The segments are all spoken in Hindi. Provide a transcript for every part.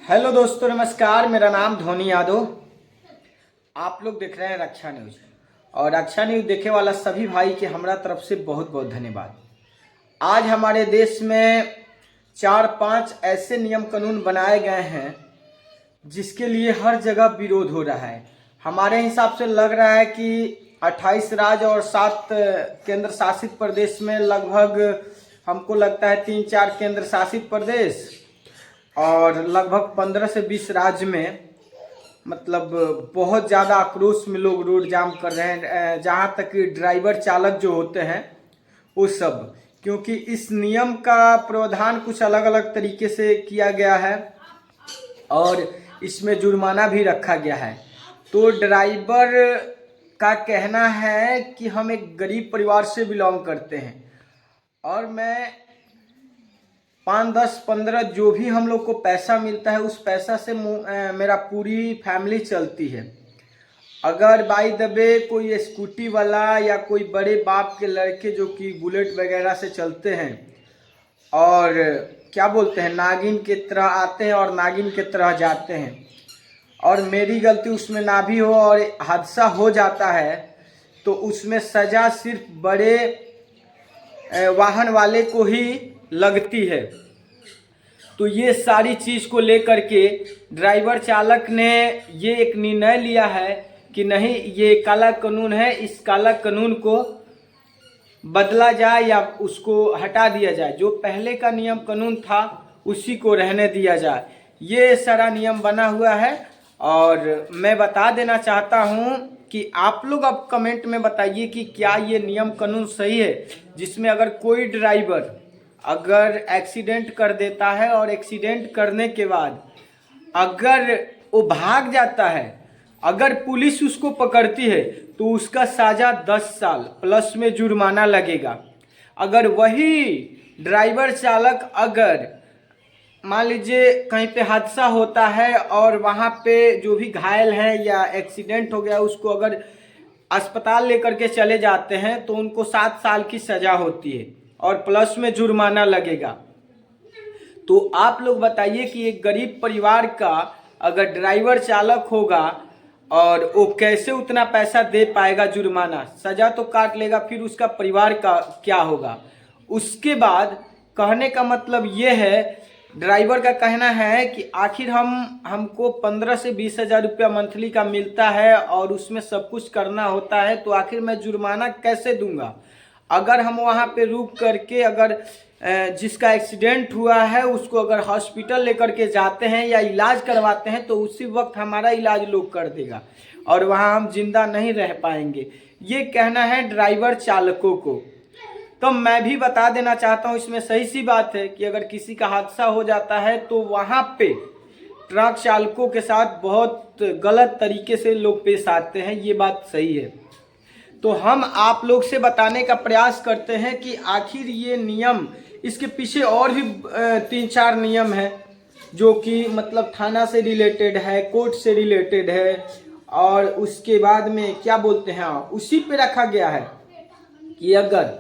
हेलो दोस्तों, नमस्कार। मेरा नाम धोनी यादव। आप लोग देख रहे हैं रक्षा न्यूज। और रक्षा न्यूज देखे वाला सभी भाई के हमारा तरफ से बहुत बहुत धन्यवाद। आज हमारे देश में 4-5 ऐसे नियम कानून बनाए गए हैं जिसके लिए हर जगह विरोध हो रहा है। हमारे हिसाब से लग रहा है कि 28 राज्य और 7 केंद्र शासित प्रदेश में लगभग हमको लगता है 3-4 केंद्र शासित प्रदेश और लगभग 15 से 20 राज्य में मतलब बहुत ज़्यादा आक्रोश में लोग रोड जाम कर रहे हैं। जहाँ तक कि ड्राइवर चालक जो होते हैं वो सब, क्योंकि इस नियम का प्रावधान कुछ अलग अलग तरीके से किया गया है और इसमें जुर्माना भी रखा गया है। तो ड्राइवर का कहना है कि हम एक गरीब परिवार से बिलोंग करते हैं और मैं 5, 10, 15 जो भी हम लोग को पैसा मिलता है उस पैसा से मेरा पूरी फैमिली चलती है। अगर बाई द वे कोई स्कूटी वाला या कोई बड़े बाप के लड़के जो कि बुलेट वगैरह से चलते हैं और क्या बोलते हैं नागिन की तरह आते हैं और नागिन की तरह जाते हैं और मेरी गलती उसमें ना भी हो और हादसा हो जाता है तो उसमें सज़ा सिर्फ बड़े वाहन वाले को ही लगती है। तो ये सारी चीज़ को लेकर के ड्राइवर चालक ने ये एक निर्णय लिया है कि नहीं, ये काला कानून है, इस काला कानून को बदला जाए या उसको हटा दिया जाए। जो पहले का नियम कानून था उसी को रहने दिया जाए। ये सारा नियम बना हुआ है और मैं बता देना चाहता हूँ कि आप लोग अब कमेंट में बताइए कि क्या ये नियम कानून सही है, जिसमें अगर कोई ड्राइवर अगर एक्सीडेंट कर देता है और एक्सीडेंट करने के बाद अगर वो भाग जाता है, अगर पुलिस उसको पकड़ती है तो उसका सजा 10 साल प्लस में जुर्माना लगेगा। अगर वही ड्राइवर चालक अगर मान लीजिए कहीं पे हादसा होता है और वहाँ पे जो भी घायल है या एक्सीडेंट हो गया उसको अगर अस्पताल लेकर के चले जाते हैं तो उनको 7 साल की सज़ा होती है और प्लस में जुर्माना लगेगा। तो आप लोग बताइए कि एक गरीब परिवार का अगर ड्राइवर चालक होगा और वो कैसे उतना पैसा दे पाएगा जुर्माना, सज़ा तो काट लेगा, फिर उसका परिवार का क्या होगा। उसके बाद कहने का मतलब ये है, ड्राइवर का कहना है कि आखिर हमको 15 से 20 हज़ार रुपया मंथली का मिलता है और उसमें सब कुछ करना होता है, तो आखिर मैं जुर्माना कैसे दूंगा। अगर हम वहाँ पे रुक करके अगर जिसका एक्सीडेंट हुआ है उसको अगर हॉस्पिटल लेकर के जाते हैं या इलाज करवाते हैं तो उसी वक्त हमारा इलाज लोग कर देगा और वहाँ हम जिंदा नहीं रह पाएंगे। ये कहना है ड्राइवर चालकों को। तो मैं भी बता देना चाहता हूँ, इसमें सही सी बात है कि अगर किसी का हादसा हो जाता है तो वहाँ पे ट्रक चालकों के साथ बहुत गलत तरीके से लोग पेश आते हैं, ये बात सही है। तो हम आप लोग से बताने का प्रयास करते हैं कि आखिर ये नियम, इसके पीछे और भी 3-4 नियम है जो कि मतलब थाना से रिलेटेड है, कोर्ट से रिलेटेड है और उसके बाद में क्या बोलते हैं उसी पे रखा गया है कि अगर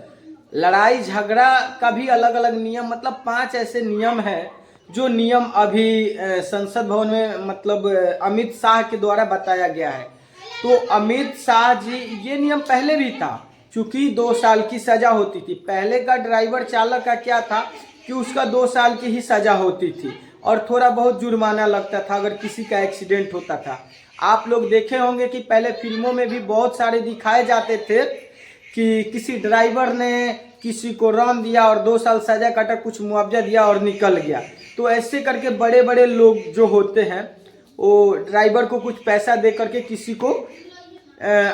लड़ाई झगड़ा का भी अलग अलग नियम, मतलब 5 ऐसे नियम हैं जो नियम अभी संसद भवन में मतलब अमित शाह के द्वारा बताया गया है। तो अमित शाह जी, ये नियम पहले भी था, चूंकि 2 साल की सजा होती थी। पहले का ड्राइवर चालक का क्या था कि उसका 2 साल की ही सजा होती थी और थोड़ा बहुत जुर्माना लगता था अगर किसी का एक्सीडेंट होता था। आप लोग देखे होंगे कि पहले फिल्मों में भी बहुत सारे दिखाए जाते थे कि किसी ड्राइवर ने किसी को रौंद दिया और 2 साल सजा काटा, कुछ मुआवजा दिया और निकल गया। तो ऐसे करके बड़े बड़े लोग जो होते हैं वो ड्राइवर को कुछ पैसा दे करके किसी को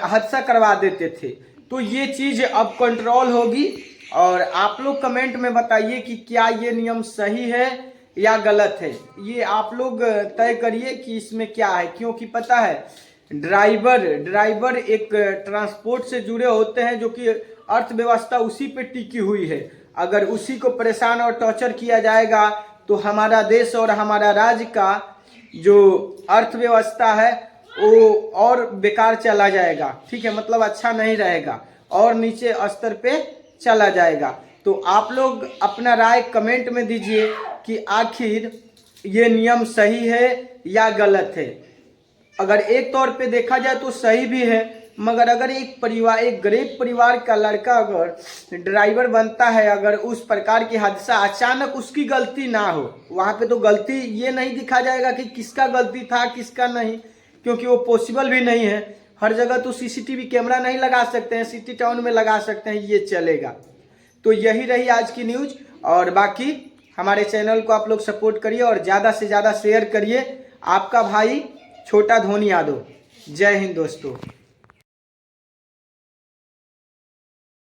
हादसा करवा देते थे। तो ये चीज़ अब कंट्रोल होगी और आप लोग कमेंट में बताइए कि क्या ये नियम सही है या गलत है। ये आप लोग तय करिए कि इसमें क्या है, क्योंकि पता है ड्राइवर एक ट्रांसपोर्ट से जुड़े होते हैं जो कि अर्थव्यवस्था उसी पे टिकी हुई है। अगर उसी को परेशान और टॉर्चर किया जाएगा तो हमारा देश और हमारा राज्य का जो अर्थव्यवस्था है वो और बेकार चला जाएगा। ठीक है, मतलब अच्छा नहीं रहेगा और नीचे स्तर पे चला जाएगा। तो आप लोग अपना राय कमेंट में दीजिए कि आखिर ये नियम सही है या गलत है। अगर एक तौर पे देखा जाए तो सही भी है, मगर अगर एक गरीब परिवार का लड़का अगर ड्राइवर बनता है, अगर उस प्रकार की हादसा अचानक उसकी गलती ना हो, वहाँ पे तो गलती ये नहीं दिखा जाएगा कि किसका गलती था किसका नहीं, क्योंकि वो पॉसिबल भी नहीं है। हर जगह तो सीसीटीवी कैमरा नहीं लगा सकते हैं, सिटी टाउन में लगा सकते हैं, ये चलेगा। तो यही रही आज की न्यूज, और बाकी हमारे चैनल को आप लोग सपोर्ट करिए और ज़्यादा से ज़्यादा शेयर करिए। आपका भाई छोटा धोनी यादव। जय हिंद दोस्तों।